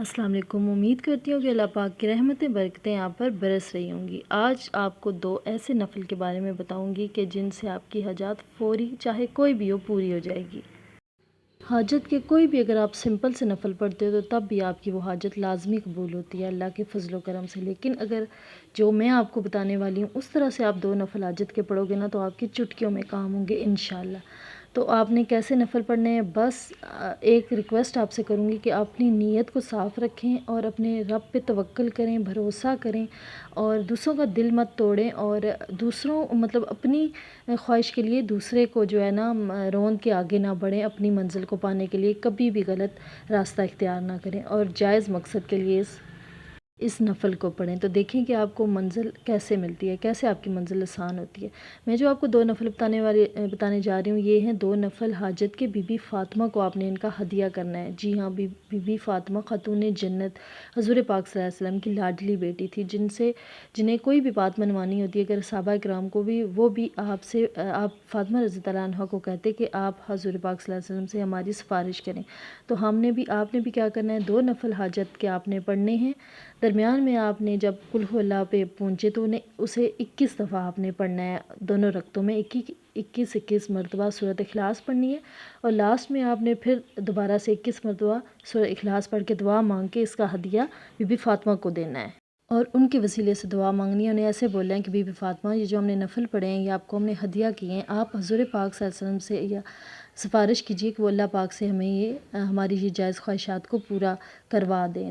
السلام علیکم۔ امید کرتی ہوں کہ اللہ پاک کی رحمتیں برکتیں آپ پر برس رہی ہوں گی۔ آج آپ کو 2 ایسے نفل کے بارے میں بتاؤں گی کہ جن سے آپ کی حاجات فوری چاہے کوئی بھی ہو پوری ہو جائے گی۔ حاجت کے کوئی بھی اگر آپ سمپل سے نفل پڑھتے ہو تو تب بھی آپ کی وہ حاجت لازمی قبول ہوتی ہے اللہ کے فضل و کرم سے، لیکن اگر جو میں آپ کو بتانے والی ہوں اس طرح سے آپ 2 نفل حاجت کے پڑھو گے نا تو آپ کی چٹکیوں میں کام ہوں گے انشاءاللہ۔ تو آپ نے کیسے نفل پڑھنے ہیں، بس ایک ریکویسٹ آپ سے کروں گی کہ آپ اپنی نیت کو صاف رکھیں اور اپنے رب پہ توکل کریں، بھروسہ کریں اور دوسروں کا دل مت توڑیں، اور دوسروں اپنی خواہش کے لیے دوسرے کو جو ہے نا روند کے آگے نہ بڑھیں، اپنی منزل کو پانے کے لیے کبھی بھی غلط راستہ اختیار نہ کریں اور جائز مقصد کے لیے اس نفل کو پڑھیں تو دیکھیں کہ آپ کو منزل کیسے ملتی ہے، کیسے آپ کی منزل آسان ہوتی ہے۔ میں جو آپ کو 2 نفل بتانے جا رہی ہوں یہ ہیں 2 نفل حاجت کے بی بی فاطمہ کو آپ نے ان کا ہدیہ کرنا ہے۔ جی ہاں، بی بی فاطمہ خاتون جنت حضور پاک صلی اللہ علیہ وسلم کی لاڈلی بیٹی تھی، جنہیں کوئی بھی بات منوانی ہوتی ہے، اگر صحابہ کرام کو بھی وہ بھی آپ فاطمہ رضی اللہ عنہا کو کہتے کہ آپ حضور پاک صلی اللہ علیہ وسلم سے ہماری سفارش کریں، تو آپ نے بھی کیا کرنا ہے، 2 نفل حاجت کے آپ نے پڑھنے ہیں۔ درمیان میں آپ نے جب قل ہو اللہ پہ پہنچے تو اسے 21 دفعہ آپ نے پڑھنا ہے، دونوں رکعتوں میں 21 مرتبہ سورۃ اخلاص پڑھنی ہے، اور لاسٹ میں آپ نے پھر دوبارہ سے 21 مرتبہ سورۃ اخلاص پڑھ کے دعا مانگ کے اس کا ہدیہ بی بی فاطمہ کو دینا ہے اور ان کے وسیلے سے دعا مانگنی ہے۔ انہیں ایسے بولنا ہے کہ بی بی فاطمہ یہ جو ہم نے نفل پڑھے ہیں یہ آپ کو ہم نے ہدیہ کیے ہیں، آپ حضور پاک صلی اللہ علیہ وسلم سے یا سفارش کیجیے کہ وہ اللہ پاک سے ہمیں ہماری یہ جائز خواہشات کو پورا کروا دیں۔